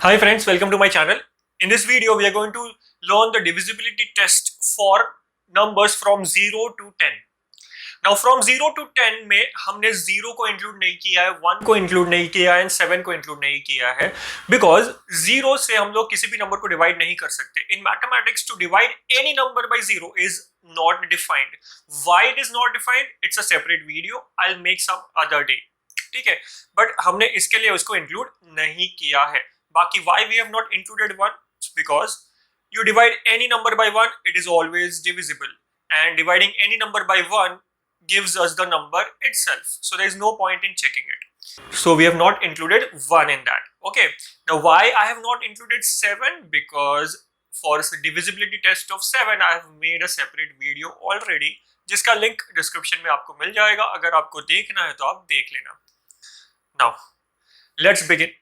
Hi friends, welcome to my channel. In this video, we are going to learn the divisibility test for numbers from 0 to 10. Now from 0 to 10 में हमने 0 को include नहीं किया है, 1 को include नहीं किया है, 7 को इंक्लूड नहीं किया है, बिकॉज 0 से हम लोग किसी भी नंबर को डिवाइड नहीं कर सकते. In mathematics to divide any number by 0 is not defined. Why it is not defined? It's a separate video. I will make some other day. ठीक है, बट हमने इसके लिए उसको इंक्लूड नहीं किया है. बाकी why we have not included 1? Because you divide any number by 1, it is always divisible, and dividing any number by 1 gives us the number itself, so there is no point in checking it. So we have not included 1 in that. Okay, now why I have not included 7? Because for divisibility test of 7 I have made a separate video already, जिसका link description में आपको मिल जाएगा. अगर आपको देखना है तो आप देख लेना. Now let's begin.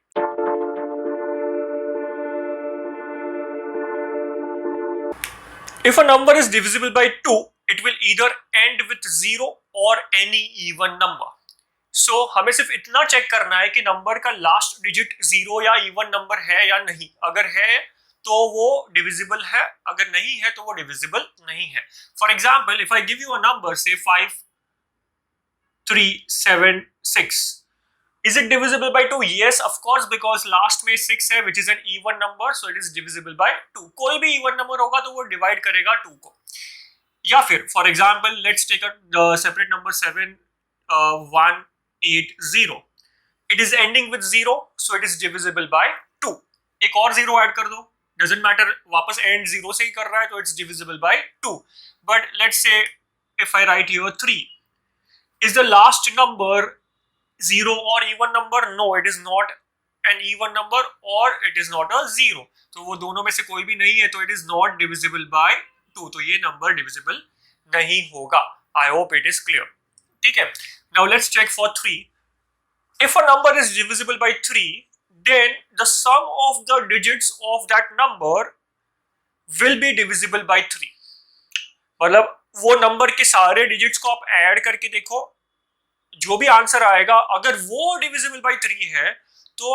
If a number is divisible by 2, it will either end with 0 or any even number. So हमें सिर्फ इतना चेक करना है कि नंबर का लास्ट डिजिट 0 या इवन नंबर है या नहीं. अगर है तो वो डिविजिबल है, अगर नहीं है तो वो डिविजिबल नहीं है. For example, if I give you a number से 5, 3, 7, 6. Is it divisible by 2? Yes, of course, because last में 6 है, which is an even number, so it is divisible by 2. कोई भी even number होगा तो वो divide करेगा 2 को. या फिर, for example, let's take a separate number 7, 1, 8, 0. It is ending with 0, so it is divisible by 2. एक और 0 ऐड कर दो, doesn't matter, वापस end 0 से ही कर रहा है तो it's divisible by 2. But let's say if I write here 3, is the last number 0 or even number? No, it is not an even number or it is not a 0. तो वो दोनों में से कोई भी नहीं है तो it is not divisible by 2. तो ये नंबर divisible नहीं होगा. I hope it is clear. ठीक है. Now let's check for 3. If a number is divisible by 3, then the sum of the digits of that number will be divisible by 3. मतलब वो number के सारे digits को आप ऐड करके देखो, जो भी आंसर आएगा अगर वो डिविजिबल बाय 3 है तो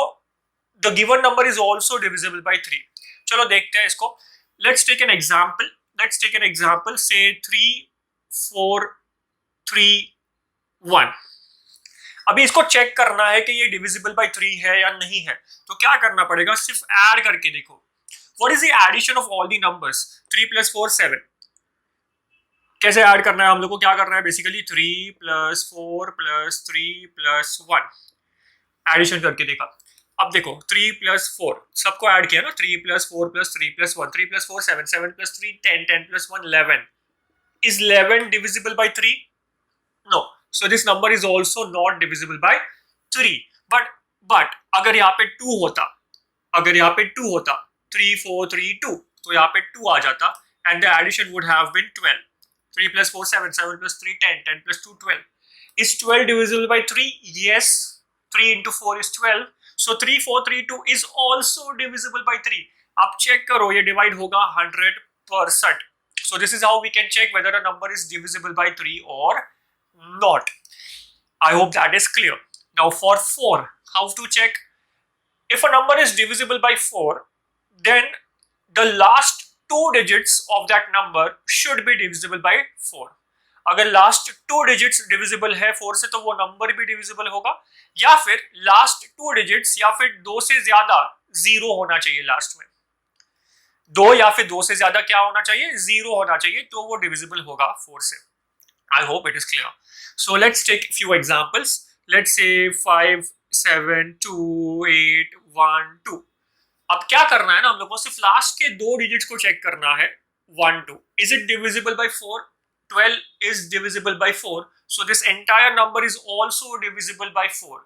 the given number is also divisible by 3. चलो देखते हैं इसको. Let's take an example. Say 3, 4, 3, 1. अभी इसको चेक करना है कि ये डिविजिबल बाय 3 है या नहीं है. तो क्या करना पड़ेगा? सिर्फ ऐड करके देखो. What is the addition of all the numbers? 3 + 4 7. कैसे ऐड करना है? हम लोग को क्या करना है बेसिकली? 3 + 4 + 3 + 1 एडिशन करके देखा. अब देखो 3 + 4 सबको ऐड किया ना. 3 + 4 + 3 + 1. 3 + 4 7, 7 + 3 10, 10 + 1 11. Is 11 divisible by 3? No. So this number is also not divisible by 3. But अगर यहाँ पे 2 होता, 3 4 3 2, तो यहाँ पे 2 आ जाता and the addition would have been 12. 3 + 4 7, 7 + 3 10, 10 + 2 12. Is 12 divisible by 3? Yes. 3 × 4 is 12. So 3 4 3 2 is also divisible by 3. आप चेक करो, ये डिवाइड होगा 100%. So this is how we can check whether a number is divisible by 3 or not. I hope that is clear. Now for 4, how to check? If a number is divisible by 4, then the last 2 digits of that number should be divisible by 4. अगर last 2 digits divisible है 4 से तो वो number भी divisible होगा. या फिर last 2 digits या फिर 2 से ज्यादा 0 होना चाहिए. लास्ट में 2 या फिर 2 से ज्यादा क्या होना चाहिए? 0 होना चाहिए, तो वो डिविजिबल होगा 4 से. I hope it is clear. So let's take few examples. Let's say 5, 7, 2, 8, 1, 2. अब क्या करना है ना, हम लोग को सिर्फ लास्ट के 2 डिजिट्स को चेक करना है. 1, 2. Is it divisible by 4? 12 is divisible by 4. So this entire number is also divisible by 4.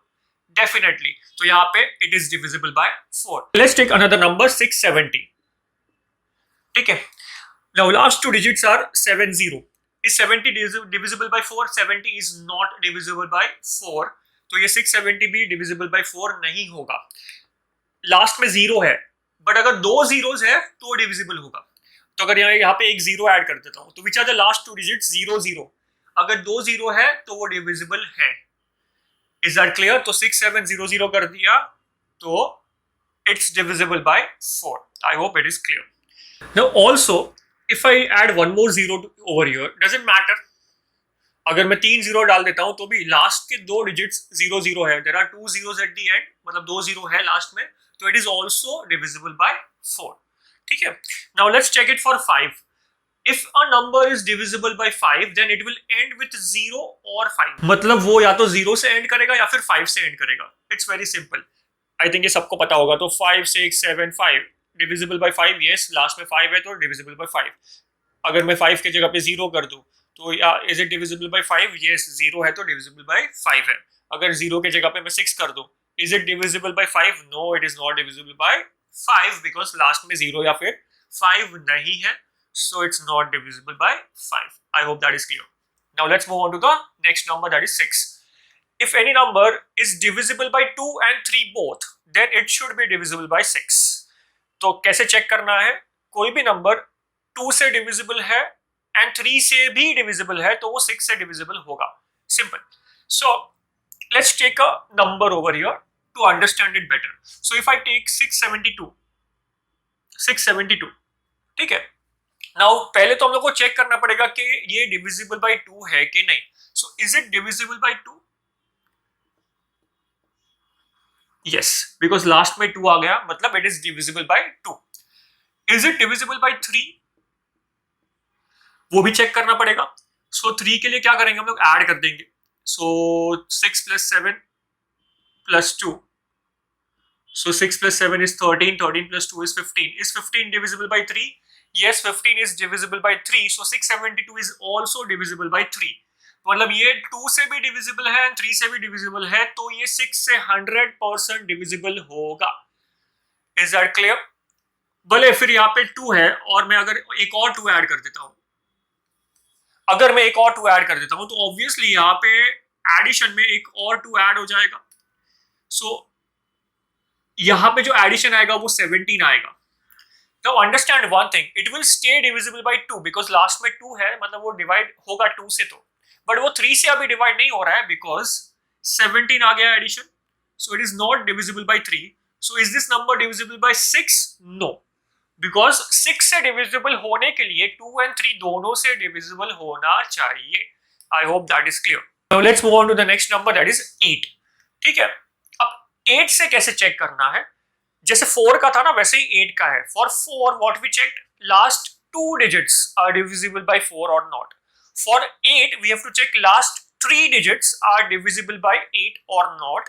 Definitely. तो यहाँ पे it is divisible by 4. Let's take another number 670. ठीक है. Now last 2 digits are 70. Is 70 divisible by 4? 70 is not divisible by 4. तो ये 670 भी divisible by 4 नहीं होगा. लास्ट में 0 है, बट अगर 2 zeros है तो डिविजिबल होगा. तो अगर यहाँ पे एक 0 ऐड कर देता हूँ तो which are the last 2 digits? 0 0. अगर 2 0 है तो वो डिविजिबल है. Is that clear? तो 6 7 0 0 कर दिया तो it's divisible by 4. I hope it is clear. Now also, if I add one more zero over here, doesn't matter. अगर मैं 3 जीरो डाल देता हूं तो भी लास्ट के दो डिजिट्स 0 0 है. There are 2 zeros at the end, मतलब 2 0 है लास्ट में, तो it is also divisible by 4. ठीक है. Now let's check it for 5. If a number is divisible by 5, then it will end with 0 or 5. मतलब वो या तो 0 से एंड करेगा या फिर 5 से एंड करेगा. It's very simple. I think ये सबको पता होगा. तो 5 6 7 5 डिविजिबल बाय 5. यस, लास्ट में 5 है तो डिविजिबल बाय 5. अगर मैं 5 के जगह पे 0 कर दूं तो या is it divisible by 5? Yes, 0 है तो डिविजिबल बाय 5 है. अगर 0 के जगह पे मैं 6 कर दूं, is it divisible by 5? No, it is not divisible by 5 because last में 0 या फिर 5 नहीं है. So it's not divisible by 5. I hope that is clear. Now let's move on to the next number, that is 6. If any number is divisible by 2 and 3 both, then it should be divisible by 6. तो कैसे check करना है? कोई भी number 2 से divisible है and 3 से भी डिविजिबल है तो वो 6 से डिविजिबल होगा. Simple. So let's take a number over here to understand it better. So if I take 672, ठीक है. नाउ पहले तो हम लोग को चेक करना पड़ेगा कि ये डिविजिबल बाय 2 है कि नहीं. So is it divisible bye 2? Yes, because last में 2 आ गया, मतलब it is divisible bye 2. Is it divisible by 3? वो भी चेक करना पड़ेगा. सो 3 के लिए क्या करेंगे हम लोग? ऐड कर देंगे. सो 6 + 7 + 2. So 6 + 7 is 13. 13 + 2 is 15. Is 15 divisible by 3? Yes, 15 is divisible by 3. So 672 is also divisible by 3. मतलब ये 2 से भी divisible है and 3 से भी divisible है, तो ये 6 से 100% divisible होगा. Is that clear? भले फिर यहाँ पे 2 है और मैं अगर एक और 2 ऐड कर देता हूँ, तो ऑब्वियसली यहाँ पे एडिशन में एक और 2 ऐड हो जाएगा. सो यहाँ पे जो एडिशन आएगा वो 17 आएगा. Now understand one thing, it will stay divisible by 2 because last में 2 है, मतलब वो डिवाइड होगा 2 से, तो बट वो 3 से अभी डिवाइड नहीं हो रहा है बिकॉज 17 आ गया addition. So it is not divisible by 3. So is this number divisible by 6? No, because 6 से डिविजिबल होने के लिए 2 and 3 दोनों से डिविजिबल होना चाहिए. I hope that is clear. Now let's move on to the next number, that is 8. ठीक है. अब 8 से कैसे चेक करना है? जैसे 4 का था ना, वैसे ही 8 का है. For 4 what we check, last 2 digits are divisible by 4 और not. For 8 we have to check last 3 digits are divisible by 8 और नॉट,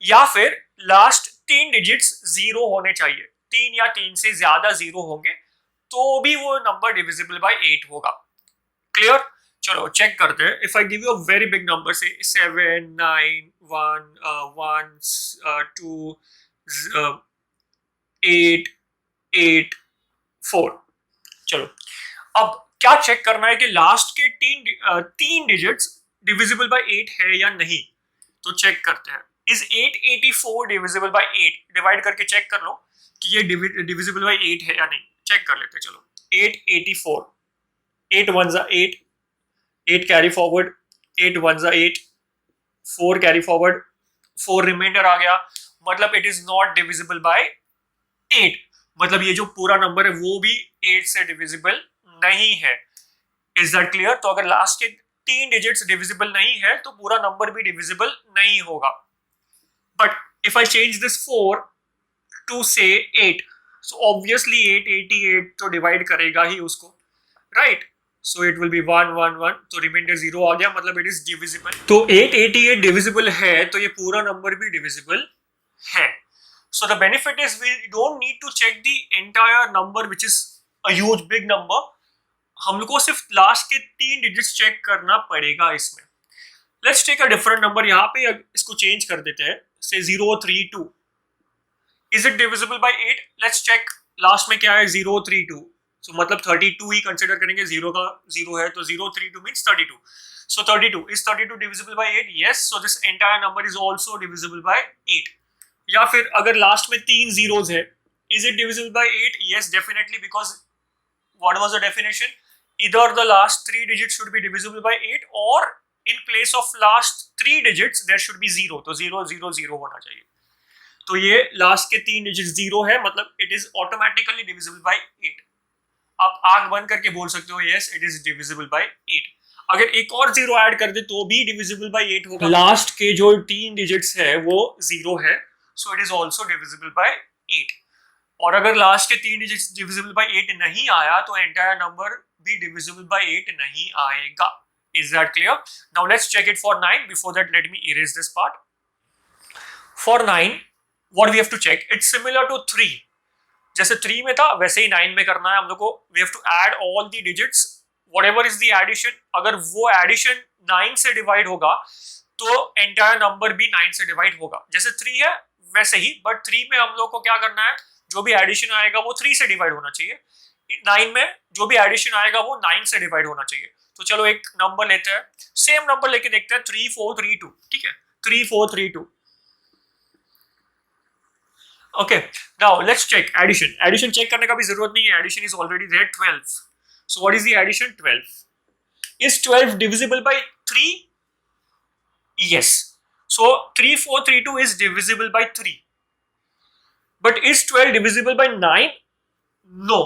या फिर लास्ट 3 digits 0 होने चाहिए. 3 या 3 से ज्यादा 0 होंगे तो भी वो नंबर डिविजिबल बाय 8 होगा. क्लियर? चलो चेक करते हैं. If I give you a very big number, से 7 9 1 2 8 8 4. चलो अब क्या चेक करना है कि लास्ट के 3 डिजिट्स डिविजिबल बाय 8 है या नहीं. तो चेक करते हैं. Is 884 divisible by 8? डिवाइड करके चेक कर लो कि ये डिविजिबल बाय 8 है या नहीं. चेक कर लेते हैं. चलो 884, 8 1 8, 8 carry forward, 8 1 8, 4 carry forward, 4 reminder आ गया, मतलब it is not divisible by 8. मतलब ये जो पूरा नंबर है वो भी 8 से डिविजिबल नहीं है. Is that clear? तो अगर लास्ट के 3 डिजिट्स डिविजिबल नहीं है तो पूरा नंबर भी डिविजिबल नहीं होगा. But if I change this 4 to say 8, so obviously 888 तो डिवाइड करेगा ही उसको, right? So it will be 1 1 1, तो रिमाइंडर 0 आ गया, मतलब इट इज डिविजिबल. तो 888 डिविजिबल है तो ये पूरा नंबर भी डिविजिबल है. So the benefit is we don't need to check the entire number which is a huge big number. हम लोग को सिर्फ लास्ट के 3 डिजिट्स चेक करना पड़ेगा इसमें. Let's take a different number. यहाँ पे इसको चेंज कर देते हैं. Say 032. Is it divisible by 8? Let's check. Last में क्या है? 032. So मतलब 32 ही कंसिडर करेंगे. 0 का 0 है तो 032 means 32. So 32. Is 32 divisible by 8? Yes. So this entire number is also divisible by 8. या फिर अगर लास्ट में 3 zeros है, is it divisible by 8? Yes, definitely, because what was the definition? Either the last 3 digits should be divisible by 8 or in place of last 3 digits there should be 0. तो 0 0 0 होना चाहिए. तो ये लास्ट के 3 digit 0 है, मतलब it is automatically divisible by 8। आप आंख बंद करके बोल सकते हो yes it is divisible by 8। अगर एक और 0 ऐड कर दे तो भी डिविजिबल बाय 8 होगा। लास्ट के जो 3 डिजिट्स है वो 0 है, सो it is also divisible by 8। और अगर लास्ट के 3 डिजिट्स डिविजिबल बाय 8 नहीं आया तो एंटायर नंबर भी डिविजिबल बाय 8 नहीं आएगा। Is that clear? Now let's check it for 9। Before that let me erase this part. For 9 what we have to check, it's similar to 3। जैसे 3 में था वैसे ही 9 में करना है हम लोग को। We have to add all the digits whatever is the addition. अगर वो एडिशन 9 से डिवाइड होगा तो एंटायर नंबर भी 9 से डिवाइड होगा। जैसे 3 है वैसे ही, बट 3 में हम लोग को क्या करना है, जो भी एडिशन आएगा वो 3 से डिवाइड होना चाहिए। 9 में जो भी एडिशन आएगा वो 9 से डिवाइड होना चाहिए। तो चलो एक नंबर लेते हैं, सेम नंबर लेके देखते हैं, 3432। ठीक है, 3432। Okay, now let's check addition. Addition check करने का भी जरूरत नहीं है, addition is already there 12। So what is the addition? 12। Is 12 divisible by 3? Yes. So 3432 is divisible by 3। But is 12 divisible by 9? No.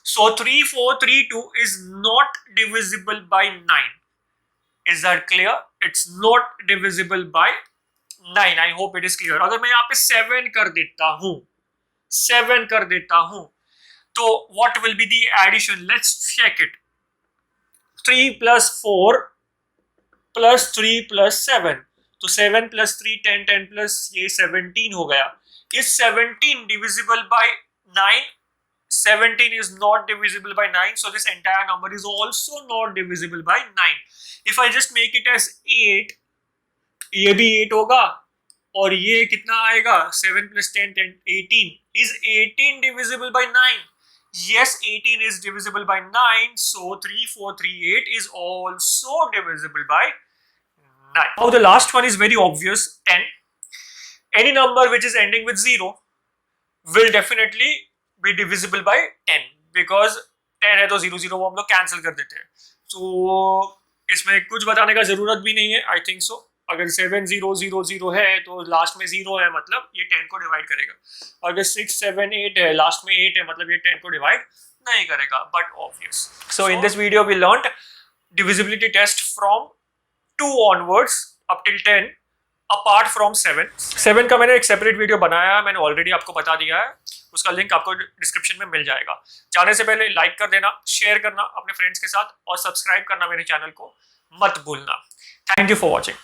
So 3432 is not divisible by 9. Is that clear? It's not divisible by 9. I hope it is clear. अगर मैं यहाँ पे 7 कर देता हूँ, 7 कर देता हूँ, तो what will be the addition? Let's check it. 3 plus 4 plus 3 plus 7. तो 7 plus 3 10, 10 plus ये 17 हो गया। Is 17 divisible by 9? 17 is not divisible by 9, so this entire number is also not divisible by 9. If I just make it as 8, ये भी 8 होगा और ये कितना आएगा? 7 plus 10, 10, 18. Is 18 divisible by 9? Yes, 18 is divisible by 9, so 3438 is also divisible by 9. Now the last one is very obvious, 10. Any number which is ending with 0 will definitely be divisible by 10 because 10 है तो 0 0 वो हम लोग cancel कर देते हैं। तो इसमें कुछ बताने का जरूरत भी नहीं है, आई थिंक सो। अगर 7 0 0 0 है तो लास्ट में 0 है, मतलब ये 10 को डिवाइड करेगा। अगर 6 7 8 है, लास्ट में 8 है, मतलब ये 10 को डिवाइड नहीं करेगा, but obvious. So in this video we learned divisibility test from 2 onwards up till 10 apart from 7 का मैंने एक सेपरेट वीडियो बनाया है, मैंने ऑलरेडी आपको बता दिया है, उसका लिंक आपको डिस्क्रिप्शन में मिल जाएगा। जाने से पहले लाइक कर देना, शेयर करना अपने फ्रेंड्स के साथ और सब्सक्राइब करना मेरे चैनल को मत भूलना। Thank you for watching.